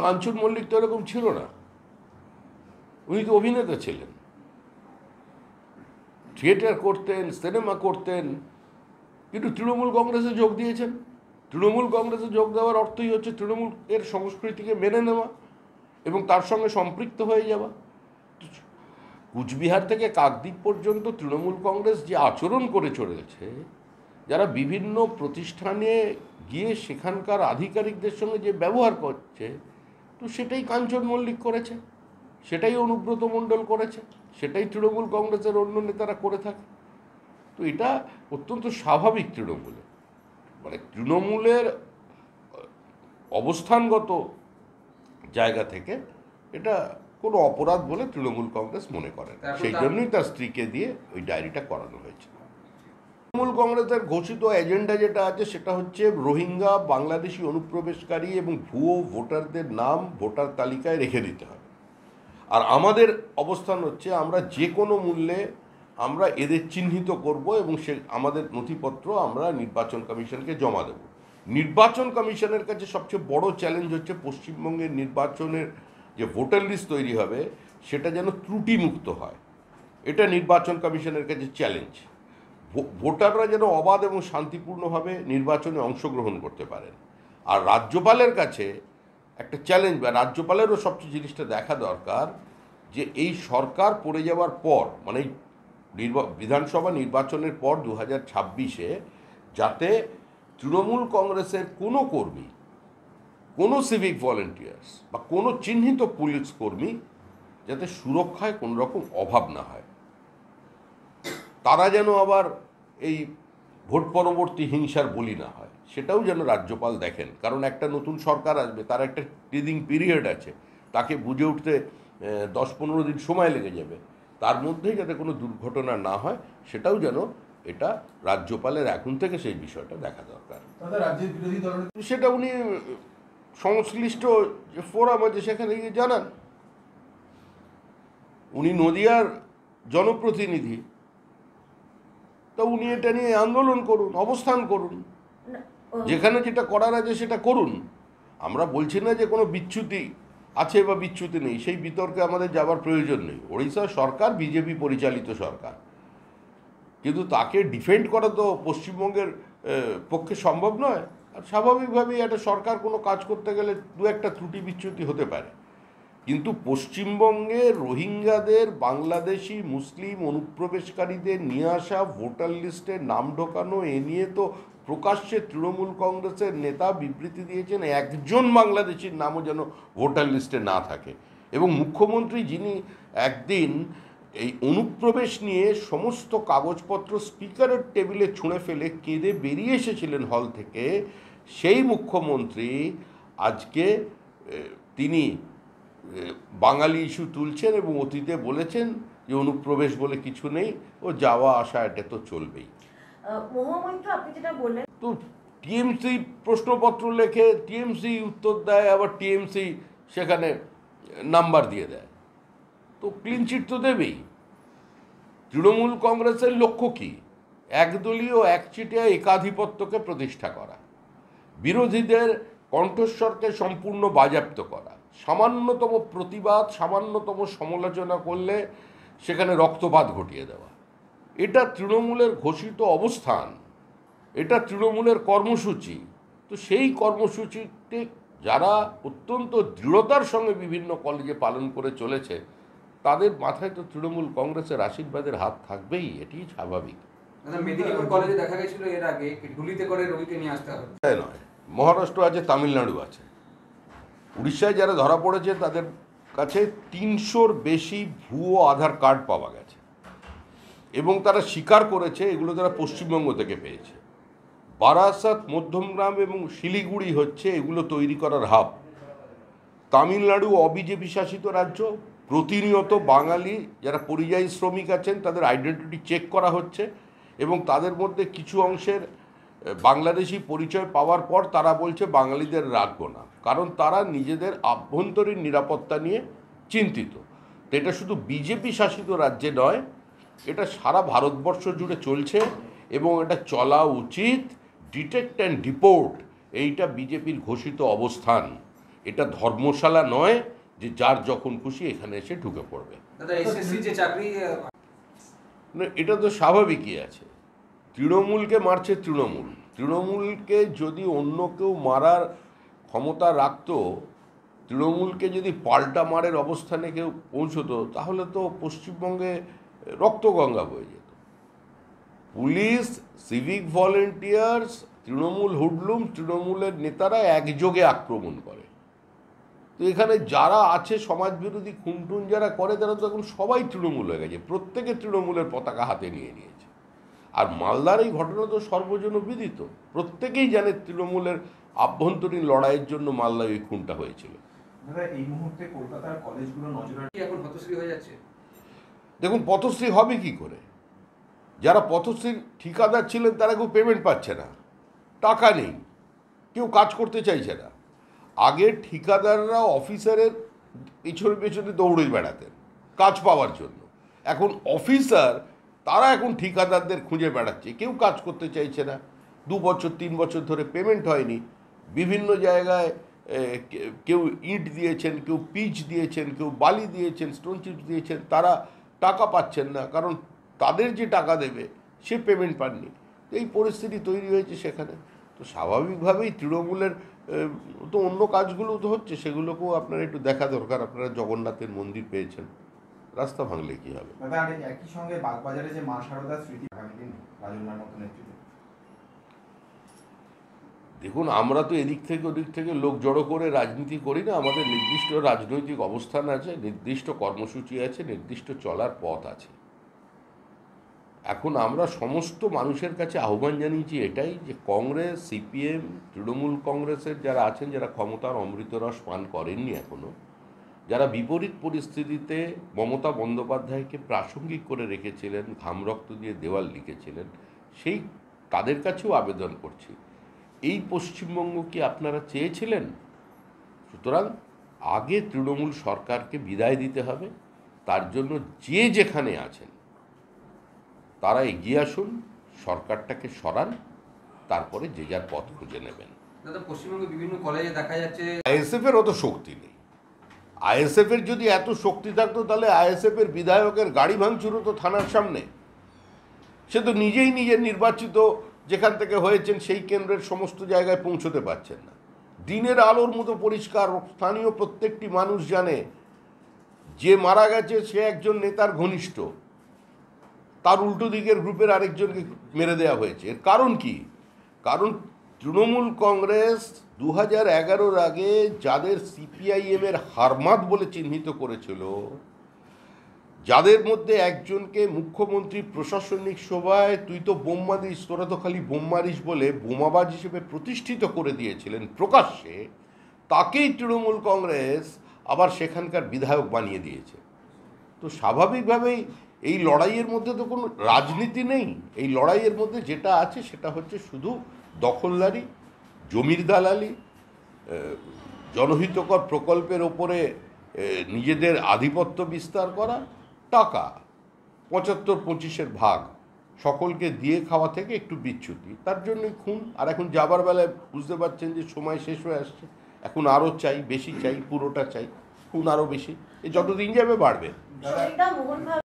কাঞ্চন মল্লিক তো এরকম ছিল না, উনি তো অভিনেতা ছিলেন, থিয়েটার করতেন, সিনেমা করতেন, কিন্তু তৃণমূল কংগ্রেসে যোগ দিয়েছেন। তৃণমূল কংগ্রেসে যোগ দেওয়ার অর্থই হচ্ছে তৃণমূল এর সংস্কৃতিকে মেনে নেওয়া এবং তার সঙ্গে সম্পৃক্ত হয়ে যাওয়া। কুচবিহার থেকে কাকদ্বীপ পর্যন্ত তৃণমূল কংগ্রেস যে আচরণ করে চলেছে, যারা বিভিন্ন প্রতিষ্ঠানে গিয়ে সেখানকার আধিকারিকদের সঙ্গে যে ব্যবহার করছে, তো সেটাই কাঞ্চন মল্লিক করেছে, সেটাই অনুব্রত মণ্ডল করেছে, সেটাই তৃণমূল কংগ্রেসের অন্য নেতারা করে থাকে। তো এটা অত্যন্ত স্বাভাবিক। মানে তৃণমূলের অবস্থানগত জায়গা থেকে এটা কোনো অপরাধ বলে তৃণমূল কংগ্রেস মনে করে না, সেই জন্যই তার স্ত্রীকে দিয়ে ওই ডায়েরিটা করানো হয়েছে। তৃণমূল কংগ্রেসের ঘোষিত এজেন্ডা যেটা আছে সেটা হচ্ছে রোহিঙ্গা, বাংলাদেশি অনুপ্রবেশকারী এবং ভুয়ো ভোটারদের নাম ভোটার তালিকায় রেখে দিতে হবে। আর আমাদের অবস্থান হচ্ছে আমরা যে কোনো মূল্যে আমরা এদের চিহ্নিত করব এবং সে আমাদের নথিপত্র আমরা নির্বাচন কমিশনকে জমা দেব। নির্বাচন কমিশনের কাছে সবচেয়ে বড় চ্যালেঞ্জ হচ্ছে পশ্চিমবঙ্গের নির্বাচনের যে ভোটার লিস্ট তৈরি হবে সেটা যেন ত্রুটিমুক্ত হয়। এটা নির্বাচন কমিশনের কাছে চ্যালেঞ্জ। ভোটাররা যেন অবাধ এবং শান্তিপূর্ণভাবে নির্বাচনে অংশগ্রহণ করতে পারেন। আর রাজ্যপালের কাছে একটা চ্যালেঞ্জ, বা রাজ্যপালেরও সবচেয়ে জিনিসটা দেখা দরকার যে এই সরকার পড়ে যাওয়ার পর, মানে বিধানসভা নির্বাচনের পর 2026-এ যাতে তৃণমূল কংগ্রেসের কোনো কর্মী, কোনো সিভিক ভলেন্টিয়ার্স বা কোনো চিহ্নিত পুলিশ কর্মী যাতে সুরক্ষায় কোনো রকম অভাব না হয়, তারা যেন আবার এই ভোট পরবর্তী হিংসার বলি না হয়, সেটাও যেন রাজ্যপাল দেখেন। কারণ একটা নতুন সরকার আসবে, তার একটা টিদিং পিরিয়ড আছে, তাকে বুঝে উঠতে 10-15 দিন সময় লেগে যাবে, তার মধ্যেই যাতে কোনো দুর্ঘটনা না হয় সেটাও যেন এটা রাজ্যপালের এখন থেকে সেই বিষয়টা দেখা দরকার। সেটা উনি সংশ্লিষ্ট যে ফোরাম আছে সেখানে গিয়ে জানান। উনি নদিয়ার জনপ্রতিনিধি, তা উনি এটা নিয়ে আন্দোলন করুন, অবস্থান করুন, যেখানে যেটা করার আছে সেটা করুন। আমরা বলছি না যে কোনো বিচ্যুতি আছে বা বিচ্যুতি নেই, সেই বিতর্কে আমাদের যাবার প্রয়োজন নেই। ওড়িশা সরকার বিজেপি পরিচালিত সরকার, কিন্তু তাকে ডিফেন্ড করা তো পশ্চিমবঙ্গের পক্ষে সম্ভব নয়। আর স্বাভাবিকভাবেই একটা সরকার কোনো কাজ করতে গেলে দু একটা ত্রুটি বিচ্যুতি হতে পারে, কিন্তু পশ্চিমবঙ্গে রোহিঙ্গাদের, বাংলাদেশি মুসলিম অনুপ্রবেশকারীদের নিয়ে আসা, ভোটার লিস্টে নাম ঢোকানো, এ নিয়ে তো প্রকাশ্যে তৃণমূল কংগ্রেসের নেতা বিবৃতি দিয়েছেন একজন বাংলাদেশির নামও যেন ভোটার লিস্টে না থাকে। এবং মুখ্যমন্ত্রী, যিনি একদিন এই অনুপ্রবেশ নিয়ে সমস্ত কাগজপত্র স্পিকারের টেবিলে ছুঁড়ে ফেলে কেঁদে বেরিয়ে এসেছিলেন হল থেকে, সেই মুখ্যমন্ত্রী আজকে তিনি বাঙালি ইস্যু তুলছেন এবং অতীতে বলেছেন যে অনুপ্রবেশ বলে কিছু নেই, ও যাওয়া আসা এটা তো চলবেই। তো টিএমসি প্রশ্নপত্র লেখে, টিএমসি উত্তর দেয়, আবার টিএমসি সেখানে নাম্বার দিয়ে দেয়, তো ক্লিনচিট তো দেবেই। তৃণমূল কংগ্রেসের লক্ষ্য কি? একদলীয় একচেটিয়া একাধিপত্যকে প্রতিষ্ঠা করা, বিরোধীদের কণ্ঠস্বরকে সম্পূর্ণ বাজেয়াপ্ত করা, সামান্যতম প্রতিবাদ, সামান্যতম সমালোচনা করলে সেখানে রক্তপাত ঘটিয়ে দেওয়া। এটা তৃণমূলের ঘোষিত অবস্থান, এটা তৃণমূলের কর্মসূচি। তো সেই কর্মসূচিটি যারা অত্যন্ত দৃঢ়তার সঙ্গে বিভিন্ন কলেজে পালন করে চলেছে, তাদের মাথায় তো তৃণমূল কংগ্রেসের আশীর্বাদের হাত থাকবেই, এটি স্বাভাবিক। মেদিনীপুর কলেজে দেখা গেছিল এর আগে ঢুলিতে করে রোগীকে নিয়ে আসতে হবে। নয়, মহারাষ্ট্র আছে, তামিলনাড়ু আছে, উড়িষ্যায় যারা ধরা পড়েছে তাদের কাছে 300-র বেশি ভুয়ো আধার কার্ড পাওয়া গেছে এবং তারা স্বীকার করেছে এগুলো তারা পশ্চিমবঙ্গ থেকে পেয়েছে। বারাসাত, মধ্যমগ্রাম এবং শিলিগুড়ি হচ্ছে এগুলো তৈরি করার হাব। তামিলনাড়ু অবিজেপি শাসিত রাজ্য, প্রতিনিয়ত বাঙালি যারা পরিযায়ী শ্রমিক আছেন তাদের আইডেন্টিটি চেক করা হচ্ছে এবং তাদের মধ্যে কিছু অংশের বাংলাদেশি পরিচয় পাওয়ার পর তারা বলছে বাঙালিদের রাখবো না, কারণ তারা নিজেদের আভ্যন্তরীণ নিরাপত্তা নিয়ে চিন্তিত। তো এটা শুধু বিজেপি শাসিত রাজ্যে নয়, এটা সারা ভারতবর্ষ জুড়ে চলছে এবং এটা চলা উচিত। ডিটেক্ট অ্যান্ড ডিপোর্ট, এইটা বিজেপির ঘোষিত অবস্থান। এটা ধর্মশালা নয় যে যার যখন খুশি এখানে এসে ঢুকে পড়বে। দাদা এসএসসি যে চাকরি না, এটা তো স্বাভাবিকই আছে। তৃণমূলকে মারছে তৃণমূল। তৃণমূলকে যদি অন্য কেউ মারার ক্ষমতা রাখতো, তৃণমূলকে যদি পাল্টা মারের অবস্থানে কেউ পৌঁছতো, তাহলে তো পশ্চিমবঙ্গে রক্তগঙ্গা বয়ে যেত। পুলিশ, সিভিক ভলেন্টিয়ার্স, তৃণমূল হুডলুম, তৃণমূলের নেতারা একযোগে আক্রমণ করে। তো এখানে যারা আছে সমাজবিরোধী খুনটুন যারা করে, তারা তো এখন সবাই তৃণমূল হয়ে গেছে, প্রত্যেকে তৃণমূলের পতাকা হাতে নিয়ে নিয়েছে। আর মালদার এই ঘটনা তো সর্বজন বিদিত, প্রত্যেকেই জানে তৃণমূলের আভ্যন্তরীণ লড়াইয়ের জন্য মালদায় ওই খুনটা হয়েছিল। দাদা এই মুহূর্তে কলকাতার কলেজগুলো নজরে কি এখন হতশ্রী হয়ে যাচ্ছে? দেখুন, পথশ্রী হবে কি করে? যারা পথশ্রীর ঠিকাদার ছিলেন তারা কেউ পেমেন্ট পাচ্ছে না, টাকা নেই, কেউ কাজ করতে চাইছে না। আগে ঠিকাদাররা অফিসারের পেছনে পেছনে দৌড়ে বেড়াতেন কাজ পাওয়ার জন্য। এখন অফিসার তারা এখন ঠিকাদারদের খুঁজে বেড়াচ্ছে, কেউ কাজ করতে চাইছে না। 2 বছর 3 বছর ধরে পেমেন্ট হয়নি। বিভিন্ন জায়গায় কেউ ইট দিয়েছেন, কেউ পিচ দিয়েছেন, কেউ বালি দিয়েছেন, স্টোন চিপস দিয়েছেন, তারা টাকা পাচ্ছেন না, কারণ তাদের যে টাকা দেবে সে পেমেন্ট পাননি। এই পরিস্থিতি তৈরি হয়েছে সেখানে। তো স্বাভাবিকভাবেই তৃণমূলের তো অন্য কাজগুলো তো হচ্ছে, সেগুলোকেও আপনারা একটু দেখা দরকার। আপনারা জগন্নাথের মন্দির পেয়েছেন, রাস্তা ভাঙলে কি হবে? দাদা আর একই সঙ্গে বাগবাজারে যে মা শারদার স্মৃতি আগামী দিন রাজনার মতো নেতৃত্বে। দেখুন, আমরা তো এদিক থেকে ওদিক থেকে লোক জড়ো করে রাজনীতি করি না। আমাদের নির্দিষ্ট রাজনৈতিক অবস্থান আছে, নির্দিষ্ট কর্মসূচি আছে, নির্দিষ্ট চলার পথ আছে। এখন আমরা সমস্ত মানুষের কাছে আহ্বান জানিয়েছি এটাই, যে কংগ্রেস, সিপিএম, তৃণমূল কংগ্রেসের যারা আছেন, যারা ক্ষমতার অমৃতরস পান করেননি এখনও, যারা বিপরীত পরিস্থিতিতে মমতা বন্দ্যোপাধ্যায়কে প্রাসঙ্গিক করে রেখেছিলেন, ঘাম রক্ত দিয়ে দেওয়াল লিখেছিলেন, সেই তাদের কাছেও আবেদন করছি, এই পশ্চিমবঙ্গ কি আপনারা চেয়েছিলেন? সুতরাং আগে তৃণমূল সরকারকে বিদায় দিতে হবে। তার জন্য যে যেখানে আছেন তারা এগিয়ে আসুন, সরকারটাকে সরান, তারপরে যে যার পথ খুঁজে নেবেন। দাদা পশ্চিমবঙ্গে বিভিন্ন কলেজে দেখা যাচ্ছে আইএসএফের অত শক্তি নেই। আইএসএফের যদি এত শক্তি থাকতো, তাহলে আইএসএফের বিধায়কের গাড়ি ভাঙচুর হতো থানার সামনে। সে তো নিজেই নিজের নির্বাচিত যেখান থেকে হয়েছেন সেই কেন্দ্রের সমস্ত জায়গায় পৌঁছতে পারছেন না। দিনের আলোর মতো পরিষ্কার, স্থানীয় প্রত্যেকটি মানুষ জানে যে মারা গেছে সে একজন নেতার ঘনিষ্ঠ, তার উল্টো দিকের গ্রুপের আরেকজনকে মেরে দেওয়া হয়েছে। এর কারণ কি? কারণ তৃণমূল কংগ্রেস 2011-র আগে যাদের সিপিআইএমের হারমাত বলে চিহ্নিত করেছিল, যাদের মধ্যে একজনকে মুখ্যমন্ত্রী প্রশাসনিক সভায় তুই তো বোম্মা দিস, তোরা তো খালি বোম্মারিস বলে বোমাবাজ হিসেবে প্রতিষ্ঠিত করে দিয়েছিলেন প্রকাশ্যে, তাকেই তৃণমূল কংগ্রেস আবার সেখানকার বিধায়ক বানিয়ে দিয়েছে। তো স্বাভাবিকভাবেই এই লড়াইয়ের মধ্যে তো কোনো রাজনীতি নেই। এই লড়াইয়ের মধ্যে যেটা আছে সেটা হচ্ছে শুধু দখলদারি, জমির দালালি, জনহিতকর প্রকল্পের ওপরে নিজেদের আধিপত্য বিস্তার করা, টাকা 75-25-এর ভাগ সকলকে দিয়ে খাওয়া থেকে একটু বিচ্যুতি, তার জন্যই খুন। আর এখন যাবার বেলায় বুঝতে পারছেন যে সময় শেষ হয়ে আসছে, এখন আরও চাই, বেশি চাই, পুরোটা চাই, খুন আরও বেশি। যতদিন যাবে বাড়বে।